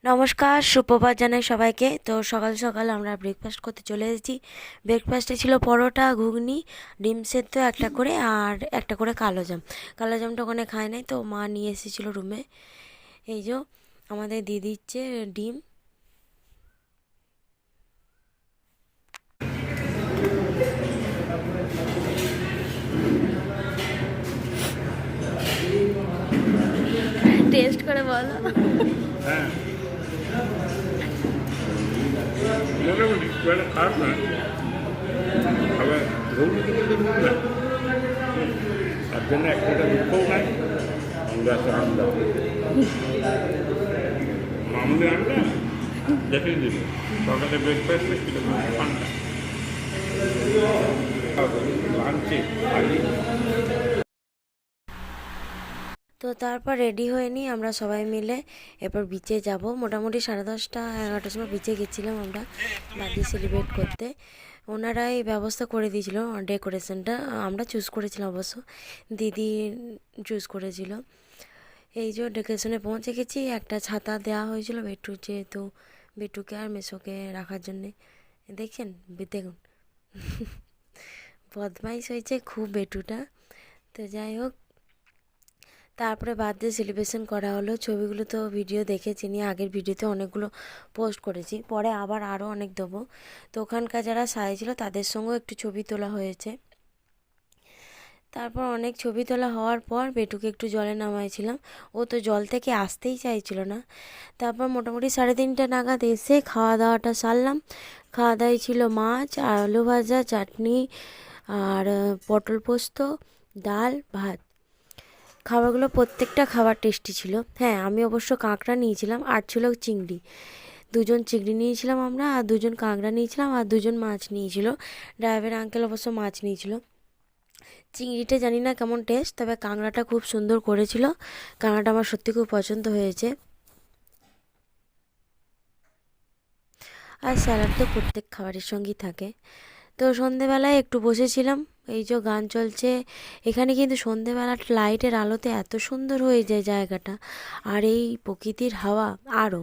নমস্কার, সুপ্রভাত জানাই সবাইকে। তো সকাল সকাল আমরা ব্রেকফাস্ট করতে চলে এসেছি। ব্রেকফাস্টে ছিল পরোটা, ঘুগনি, ডিম সেদ্ধ একটা করে, আর একটা করে কালো জাম। কালো জামটা ওখানে খায় নাই, তো মা নিয়ে এসেছিলো রুমে। এই যে আমাদের দিয়ে দিচ্ছে ডিম। টেস্ট করে বলো। হ্যাঁ, মোটামুটি খুব একটা খারাপ নয়। আবার ঘুগনিতে কিন্তু নুন না, তার জন্য একটা দুঃখও নাই। আমরা আছে আন্ডা, মামুলি আন্ডা দেখিয়ে দিল। সকালে ব্রেকফাস্টে ছিল আন্ডা, লাঞ্চে খালি। তো তারপর রেডি হয়ে নিই আমরা সবাই মিলে। এরপর বিচে যাব। মোটামুটি 10:30 11টার সময় বিচে গেছিলাম আমরা বার্থডে সেলিব্রেট করতে। ওনারাই ব্যবস্থা করে দিয়েছিল ডেকোরেশনটা, আমরা চুজ করেছিলাম অবশ্য, দিদি চুজ করেছিল। এই যে ডেকোরেশনে পৌঁছে গেছি। একটা ছাতা দেওয়া হয়েছিল বেটু, যেহেতু বেটুকে আর মেসোকে রাখার জন্যে। দেখছেন, দেখুন বদমাইশ হয়েছে খুব বেটুটা। তো যাই হোক, তারপরে বার্থডে সেলিব্রেশন করা হলো। ছবিগুলো তো ভিডিও দেখেছি, নিয়ে আগের ভিডিওতে অনেকগুলো পোস্ট করেছি, পরে আবার আরও অনেক দেবো। তো ওখানকার যারা সাজছিল তাদের সঙ্গেও একটু ছবি তোলা হয়েছে। তারপর অনেক ছবি তোলা হওয়ার পর বেটুকে একটু জলে নামাইছিলাম। ও তো জল থেকে আসতেই চাইছিল না। তারপর মোটামুটি 3:30 নাগাদ এসে খাওয়া দাওয়াটা সারলাম। খাওয়া দাওয়ায় ছিল মাছ আর আলু ভাজা, চাটনি, আর পটল পোস্ত, ডাল, ভাত। খাবারগুলো প্রত্যেকটা খাবার টেস্টি ছিল। হ্যাঁ, আমি অবশ্য কাঁকড়া নিয়েছিলাম, আর ছিল চিংড়ি। দুজন চিংড়ি নিয়েছিলাম আমরা, আর দুজন কাঁকড়া নিয়েছিলাম, আর দুজন মাছ নিয়েছিল। ড্রাইভার আঙ্কেল অবশ্য মাছ নিয়েছিল। চিংড়িটা জানি না কেমন টেস্ট, তবে কাঁকড়াটা খুব সুন্দর করেছিল। কাঁকড়াটা আমার সত্যি খুব পছন্দ হয়েছে। আর স্যালাড তো প্রত্যেক খাবারের সঙ্গেই থাকে। তো সন্ধেবেলায় একটু বসেছিলাম। এই যে গান চলছে এখানে, কিন্তু সন্ধেবেলা লাইটের আলোতে এত সুন্দর হয়ে যায় জায়গাটা, আর এই প্রকৃতির হাওয়া আরও।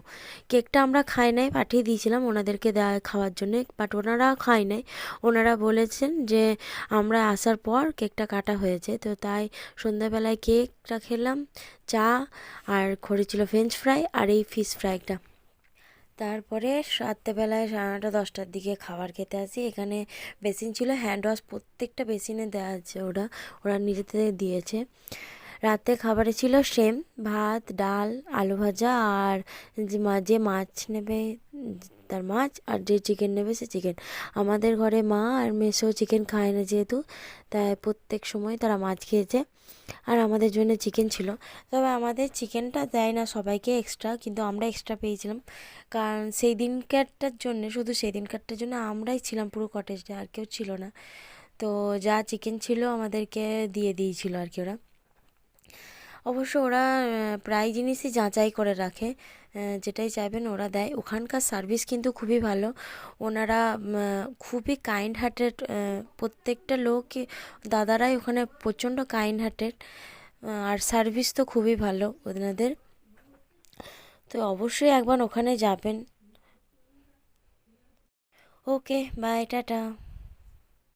কেকটা আমরা খাই নাই, পাঠিয়ে দিয়েছিলাম ওনাদেরকে দেওয়া খাওয়ার জন্য, বাট ওনারা খায় নাই। ওনারা বলেছেন যে আমরা আসার পর কেকটা কাটা হয়েছে, তো তাই সন্ধেবেলায় কেকটা খেলাম, চা, আর করেছিল ফ্রেঞ্চ ফ্রাই আর এই ফিশ ফ্রাইটা। তারপরে রাত্রেবেলায় 9:30 10টার দিকে খাবার খেতে আসি। এখানে বেসিন ছিল, হ্যান্ড ওয়াশ প্রত্যেকটা বেসিনে দেওয়া আছে, ওরা ওরা নিজেদের দিয়েছে। রাতে খাবারে ছিল সেম ভাত, ডাল, আলু ভাজা, আর যে মাছ নেবে তার মাছ, আর যে চিকেন নেবে সে চিকেন। আমাদের ঘরে মা আর মেসো চিকেন খায় না যেহেতু, তাই প্রত্যেক সময় তারা মাছ খেয়েছে, আর আমাদের জন্য চিকেন ছিল। তবে আমাদের চিকেনটা দেয় না সবাইকে এক্সট্রা, কিন্তু আমরা এক্সট্রা পেয়েছিলাম, কারণ সেই দিনকারটার জন্য, শুধু সেই দিনকারটার জন্য আমরাই ছিলাম পুরো কটেজে, আর কেউ ছিল না। তো যা চিকেন ছিল আমাদেরকে দিয়ে দিয়েছিল আর কি ওরা। অবশ্য ওরা প্রায় জিনিসই যাচাই করে রাখে, যেটাই চাইবেন ওরা দেয়। ওখানকার সার্ভিস কিন্তু খুবই ভালো। ওনারা খুবই কাইন্ড হার্টেড, প্রত্যেকটা লোক, দাদারাই ওখানে প্রচণ্ড কাইন্ড হার্টেড, আর সার্ভিস তো খুবই ভালো ওনাদের। তো অবশ্যই একবার ওখানে যাবেন। ওকে, বাই, টাটা।